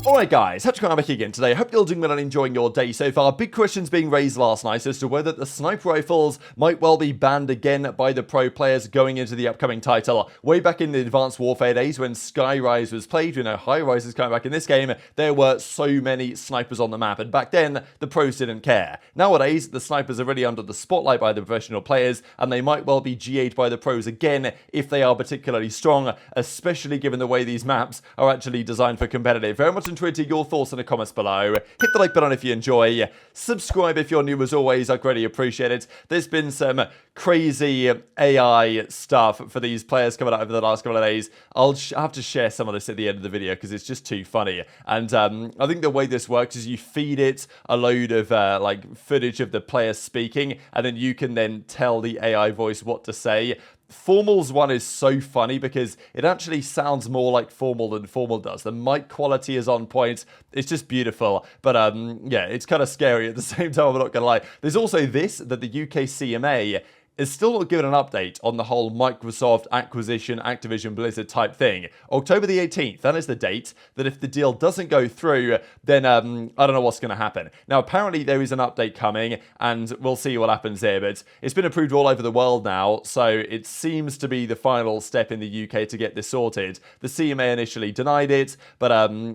Alright guys, TacticalRab back again today. Hope you're all doing well and enjoying your day so far. Big questions being raised last night as to whether the sniper rifles might well be banned again by the pro players going into the upcoming title. Way back in the Advanced Warfare days when Skyz was played, you know, HyDra is coming back in this game, there were so many snipers on the map, and back then, the pros didn't care. Nowadays, the snipers are really under the spotlight by the professional players, and they might well be GA'd by the pros again if they are particularly strong, especially given the way these maps are actually designed for competitive. Very much into your thoughts in the comments below. Hit the like button if you enjoy. Subscribe if you're new as always. I greatly appreciate it. There's been some crazy AI stuff for these players coming out over the last couple of days. I'll have to share some of this at the end of the video because it's just too funny. And I think the way this works is you feed it a load of like footage of the players speaking, and then you can then tell the AI voice what to say. Formal's one is so funny because it actually sounds more like Formal than Formal does. The mic quality is on point. It's just beautiful. But yeah, it's kind of scary at the same time, I'm not going to lie. There's also this, that the UK CMA is still not given an update on the whole Microsoft acquisition, Activision Blizzard type thing. October the 18th, that is the date, that if the deal doesn't go through, then I don't know what's going to happen. Now, apparently there is an update coming, and we'll see what happens there, but it's been approved all over the world now, so it seems to be the final step in the UK to get this sorted. The CMA initially denied it, but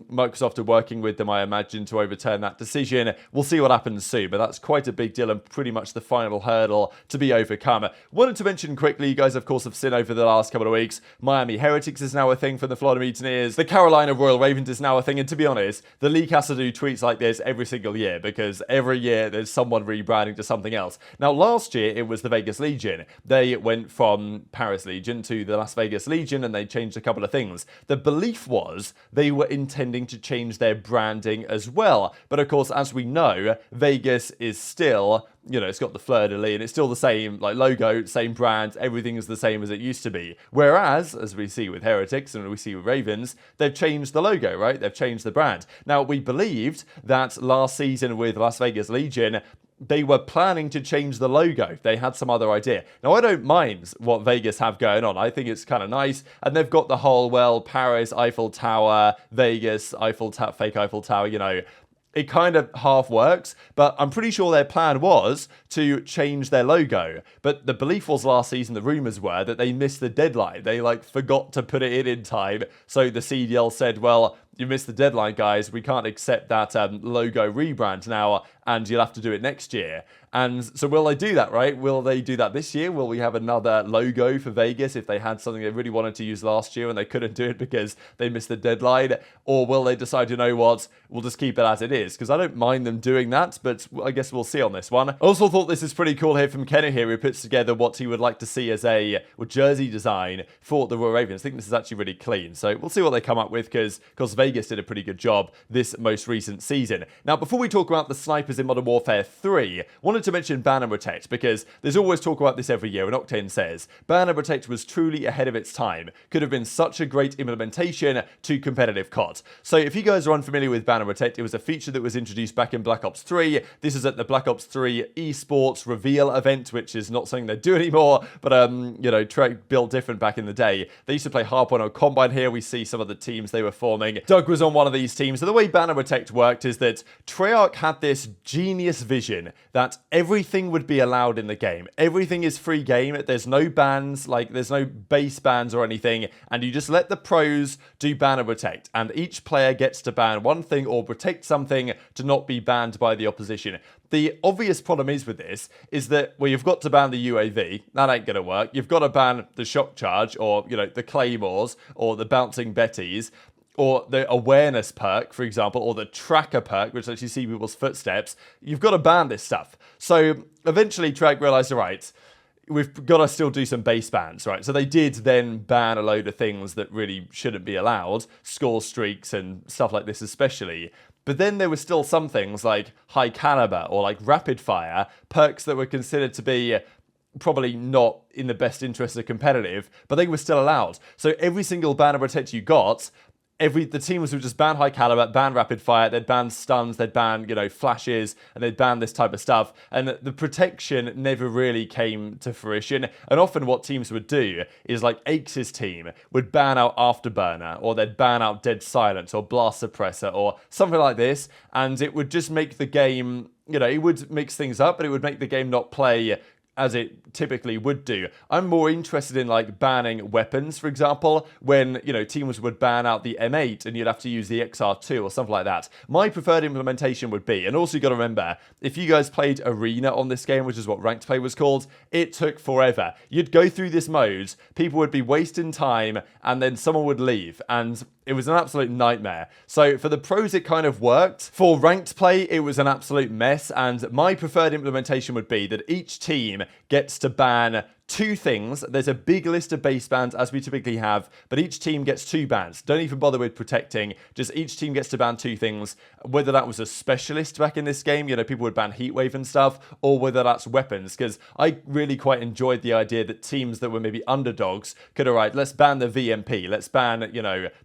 Microsoft are working with them, I imagine, to overturn that decision. We'll see what happens soon, but that's quite a big deal and pretty much the final hurdle to be overcome. Wanted to mention quickly, you guys of course have seen over the last couple of weeks, Miami Heretics is now a thing for the Florida Mutineers, the Carolina Royal Ravens is now a thing, and to be honest, the league has to do tweets like this every single year because every year there's someone rebranding to something else. Now last year it was the Vegas Legion. They went from Paris Legion to the Las Vegas Legion and they changed a couple of things. The belief was they were intending to change their branding as well, but of course as we know, Vegas is still, you know, it's got the fleur-de-lis and it's still the same like logo, same brand, everything is the same as it used to be. Whereas, as we see with Heretics and we see with Ravens, they've changed the logo, right? They've changed the brand. Now, we believed that last season with Las Vegas Legion, they were planning to change the logo. They had some other idea. Now, I don't mind what Vegas have going on. I think it's kind of nice. And they've got the whole, well, Paris, Eiffel Tower, Vegas, fake Eiffel Tower, you know, it kind of half works, but I'm pretty sure their plan was to change their logo. But the belief was last season, the rumors were that they missed the deadline. They like forgot to put it in time. So the CDL said, well, you missed the deadline, guys. We can't accept that logo rebrand now, and you'll have to do it next year. And so will they do that, right? Will they do that this year? Will we have another logo for Vegas if they had something they really wanted to use last year and they couldn't do it because they missed the deadline? Or will they decide, you know what, we'll just keep it as it is? Because I don't mind them doing that, but I guess we'll see on this one. I also thought this is pretty cool here from Kenny here, who puts together what he would like to see as a jersey design for the Royal Ravens. I think this is actually really clean. So we'll see what they come up with because Vegas did a pretty good job this most recent season. Now, before we talk about the snipers in Modern Warfare 3, wanted to mention Ban and Protect because there's always talk about this every year, and Octane says Ban and Protect was truly ahead of its time. Could have been such a great implementation to competitive COD. So if you guys are unfamiliar with Ban and Protect, it was a feature that was introduced back in Black Ops 3. This is at the Black Ops 3 Esports reveal event, which is not something they do anymore, but you know, built different back in the day. They used to play Hardpoint on Combine here. We see some of the teams they were forming. Doug was on one of these teams. So the way Ban and Protect worked is that Treyarch had this genius vision that everything would be allowed in the game. Everything is free game. There's no bans, like there's no base bans or anything, and you just let the pros do Ban and Protect, and each player gets to ban one thing or protect something to not be banned by the opposition. The obvious problem is with this is that, well, you've got to ban the UAV. That ain't going to work. You've got to ban the shock charge or, you know, the claymores or the bouncing betties, or the awareness perk, for example, or the tracker perk, which lets you see people's footsteps. You've got to ban this stuff. So eventually Treyarch realized, all right, we've got to still do some base bans, right? So they did then ban a load of things that really shouldn't be allowed, score streaks and stuff like this especially. But then there were still some things like high caliber or like rapid fire, perks that were considered to be probably not in the best interest of competitive, but they were still allowed. So every single Ban and Protect you got the teams would just ban high caliber, ban rapid fire, they'd ban stuns, they'd ban, flashes, and they'd ban this type of stuff. And the protection never really came to fruition. And often what teams would do is like abeZy's team would ban out Afterburner, or they'd ban out Dead Silence, or Blast Suppressor, or something like this. And it would just make the game, it would mix things up, but it would make the game not play as it typically would do. I'm more interested in like banning weapons, for example, when, teams would ban out the M8 and you'd have to use the XR2 or something like that. My preferred implementation would be, and also you got to remember, if you guys played Arena on this game, which is what ranked play was called, it took forever. You'd go through this mode, people would be wasting time, and then someone would leave, and it was an absolute nightmare. So for the pros, it kind of worked. For ranked play, it was an absolute mess, and my preferred implementation would be that each team gets to ban 2 things. There's a big list of base bans, as we typically have, but each team gets 2 bans. Don't even bother with protecting. Just each team gets to ban 2 things. Whether that was a specialist back in this game, people would ban Heatwave and stuff, or whether that's weapons, because I really quite enjoyed the idea that teams that were maybe underdogs could, alright, let's ban the VMP, let's ban,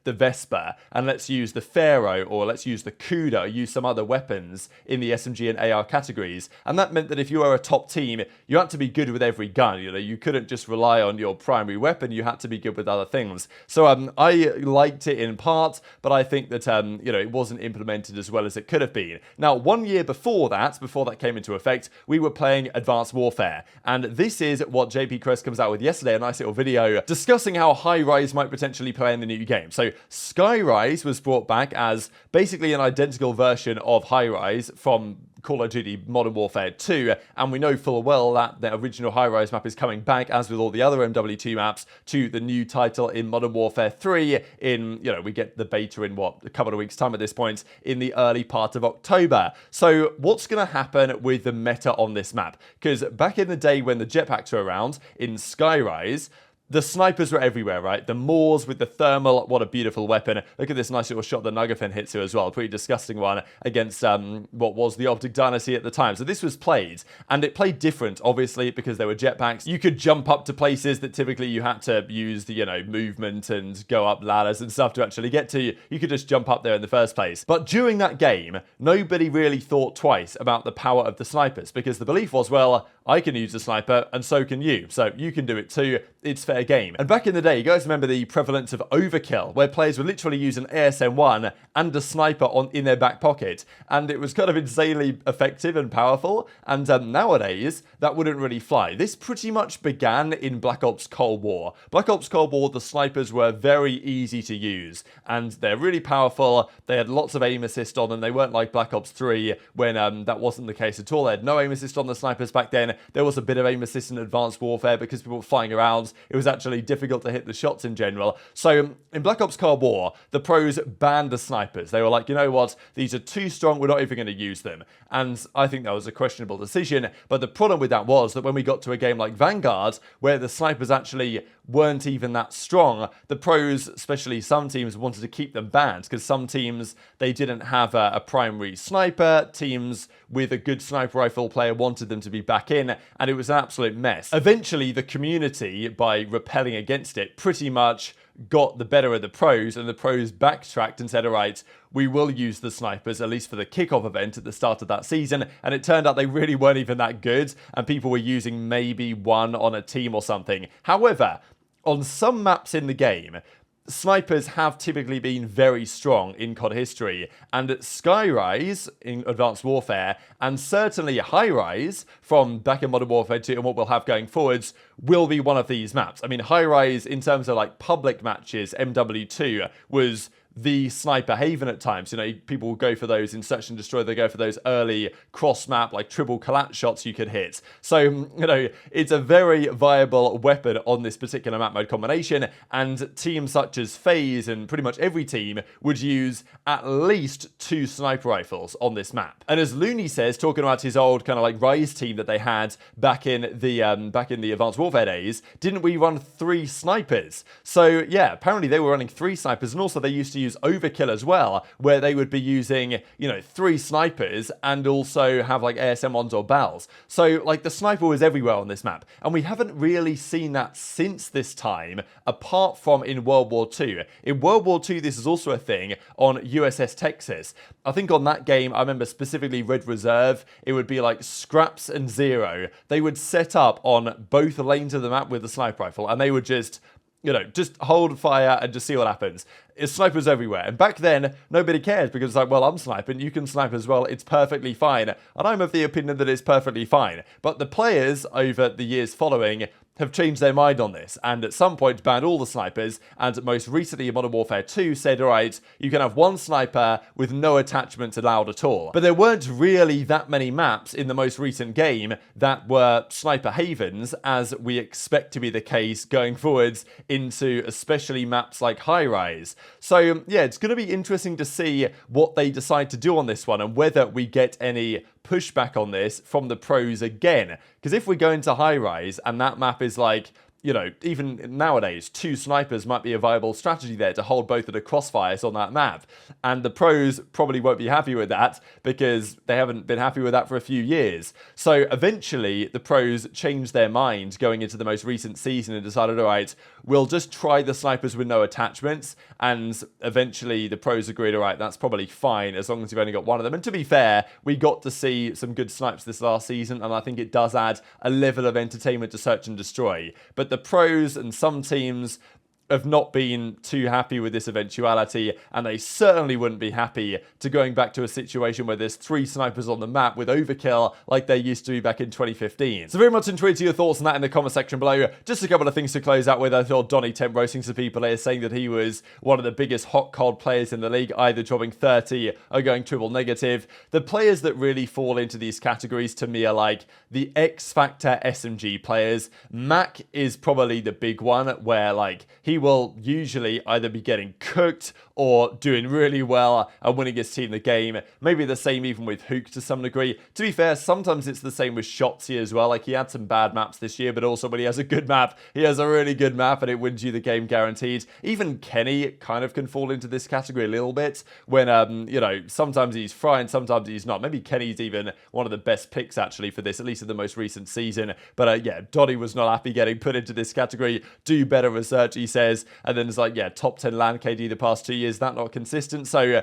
the Vesper, and let's use the Pharaoh, or let's use the Kuda, or use some other weapons in the SMG and AR categories. And that meant that if you were a top team, you had to be good with every gun, you couldn't just rely on your primary weapon, you had to be good with other things. So I liked it in part, but I think that, it wasn't implemented as well as it could have been. Now, 1 year before that came into effect, we were playing Advanced Warfare. And this is what JP Crest comes out with yesterday, a nice little video discussing how HyRise might potentially play in the new game. So Skyrise was brought back as basically an identical version of HyRise from Call of Duty Modern Warfare 2, and we know full well that the original HyRise map is coming back, as with all the other MWIII maps, to the new title in Modern Warfare 3 in, we get the beta in, a couple of weeks' time at this point, in the early part of October. So what's going to happen with the meta on this map? Because back in the day when the jetpacks were around, in Skyrise, the snipers were everywhere, right? The Moors with the thermal, what a beautiful weapon. Look at this nice little shot that Nuggerfen hits you as well. Pretty disgusting one against what was the OpTic Dynasty at the time. So this was played, and it played different, obviously, because there were jetpacks. You could jump up to places that typically you had to use the, movement and go up ladders and stuff to actually get to. You could just jump up there in the first place. But during that game, nobody really thought twice about the power of the snipers, because the belief was, well, I can use the sniper, and so can you. So you can do it too. It's fair game. And back in the day, you guys remember the prevalence of overkill, where players would literally use an ASM-1 and a sniper in their back pocket, and it was kind of insanely effective and powerful. And nowadays, that wouldn't really fly. This pretty much began in Black Ops Cold War. Black Ops Cold War, the snipers were very easy to use, and they're really powerful. They had lots of aim assist on them. They weren't like Black Ops 3 when that wasn't the case at all. They had no aim assist on the snipers back then. There was a bit of aim assist in Advanced Warfare because people were flying around. It was actually difficult to hit the shots in general. So in Black Ops Cold War, the pros banned the snipers. They were like, you know what, these are too strong, we're not even going to use them. And I think that was a questionable decision. But the problem with that was that when we got to a game like Vanguard, where the snipers actually weren't even that strong, the pros, especially some teams, wanted to keep them banned because some teams, they didn't have a primary sniper. Teams with a good sniper rifle player wanted them to be back in, and it was an absolute mess. Eventually, the community, by repelling against it, pretty much got the better of the pros, and the pros backtracked and said, all right, we will use the snipers, at least for the kickoff event at the start of that season. And it turned out they really weren't even that good, and people were using maybe one on a team or something. However, on some maps in the game, snipers have typically been very strong in COD history, and Skyrise in Advanced Warfare, and certainly HyRise from back in Modern Warfare 2 and what we'll have going forwards, will be one of these maps. I mean, HyRise, in terms of like public matches, MW2 was the sniper haven at times. People will go for those in Search and Destroy. They go for those early cross-map, like triple collapse shots you could hit. So, it's a very viable weapon on this particular map mode combination, and teams such as FaZe and pretty much every team would use at least 2 sniper rifles on this map. And as Looney says, talking about his old kind of like Rise team that they had back in the Advanced Warfare days, didn't we run 3 snipers? So yeah, apparently they were running 3 snipers, and also they used to use overkill as well, where they would be using, you know, 3 snipers and also have like ASM1s or BALs. So like the sniper was everywhere on this map, and we haven't really seen that since this time, apart from in World War II. In World War II, this is also a thing on USS Texas. I think on that game, I remember specifically Red Reserve, it would be like Scraps and Zero. They would set up on both lanes of the map with the sniper rifle, and they would just, you know, just hold fire and just see what happens. It's snipers everywhere. And back then, nobody cared because it's like, well, I'm sniping, you can snipe as well, it's perfectly fine. And I'm of the opinion that it's perfectly fine. But the players over the years following have changed their mind on this, and at some point banned all the snipers, and most recently in Modern Warfare 2 said, alright, you can have 1 sniper with no attachments allowed at all. But there weren't really that many maps in the most recent game that were sniper havens, as we expect to be the case going forwards into especially maps like High Rise. So yeah, it's going to be interesting to see what they decide to do on this one, and whether we get any pushback on this from the pros again. Because if we go into High Rise and that map is like, you know, even nowadays, 2 snipers might be a viable strategy there to hold both of the crossfires on that map. And the pros probably won't be happy with that because they haven't been happy with that for a few years. So eventually, the pros changed their mind going into the most recent season and decided, all right, we'll just try the snipers with no attachments. And eventually, the pros agreed, all right, that's probably fine as long as you've only got 1 of them. And to be fair, we got to see some good snipes this last season, and I think it does add a level of entertainment to Search and Destroy. But the pros and some teams have not been too happy with this eventuality, and they certainly wouldn't be happy to going back to a situation where there's 3 snipers on the map with overkill like there used to be back in 2015. So very much intrigued to your thoughts on that in the comment section below. Just a couple of things to close out with. I thought Donnie Temp roasting some people here, saying that he was one of the biggest hot cold players in the league, either dropping 30 or going triple negative. The players that really fall into these categories to me are like the X Factor SMG players. Mac is probably the big one, where like he will usually either be getting cooked or doing really well and winning his team the game. Maybe the same even with Hook to some degree. To be fair, sometimes it's the same with Shotzzy as well. Like, he had some bad maps this year, but also when he has a good map, he has a really good map and it wins you the game guaranteed. Even Kenny kind of can fall into this category a little bit when, you know, sometimes he's frying, sometimes he's not. Maybe Kenny's even one of the best picks actually for this, at least in the most recent season. But yeah, Donnie was not happy getting put into this category. Do better research, he says. And then it's like, yeah, top 10 LAN KD the past 2 years, that not consistent. So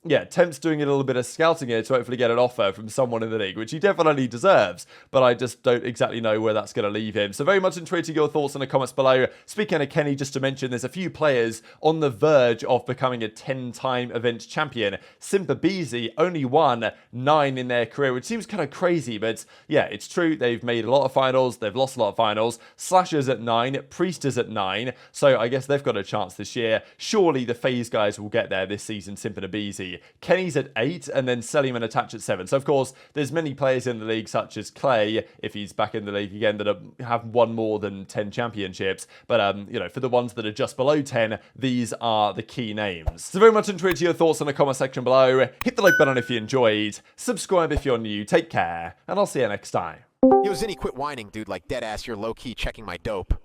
yeah, Temp's doing a little bit of scouting here to hopefully get an offer from someone in the league, which he definitely deserves, but I just don't exactly know where that's going to leave him. So very much intrigued to your thoughts in the comments below. Speaking of Kenny, just to mention, there's a few players on the verge of becoming a 10-time event champion. Simp aBeZy only won 9 in their career, which seems kind of crazy, but yeah, it's true. They've made a lot of finals. They've lost a lot of finals. Slasher's at 9. Priestahh's at 9. So I guess they've got a chance this year. Surely the FaZe guys will get there this season, Simp and aBeZy. Kenny's at 8, and then Cellium and Attach at 7. So, of course, there's many players in the league, such as Clay, if he's back in the league again, that have won more than 10 championships. But, you know, for the ones that are just below 10, these are the key names. So, very much intrigued to your thoughts in the comment section below. Hit the like button if you enjoyed. Subscribe if you're new. Take care, and I'll see you next time. Yo, Zinni, quit whining, dude. Like, deadass, you're low-key checking my dope.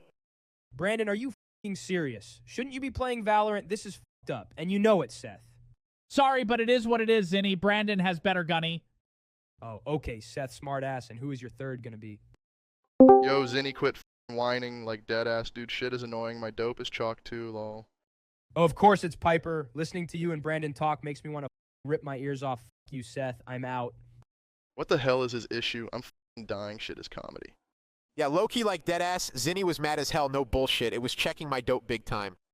Brandon, are you f***ing serious? Shouldn't you be playing Valorant? This is f***ed up, and you know it, Seth. Sorry, but it is what it is, Zinni. Brandon has better gunny. Oh, okay, Seth, smartass, and who is your third gonna be? Yo, Zinni, quit whining like dead ass, dude. Shit is annoying. My dope is chalk too, lol. Oh, of course it's Piper. Listening to you and Brandon talk makes me want to rip my ears off. F you, Seth. I'm out. What the hell is his issue? I'm dying. Shit is comedy. Yeah, low-key like deadass, Zinni was mad as hell, no bullshit. It was checking my dope big time.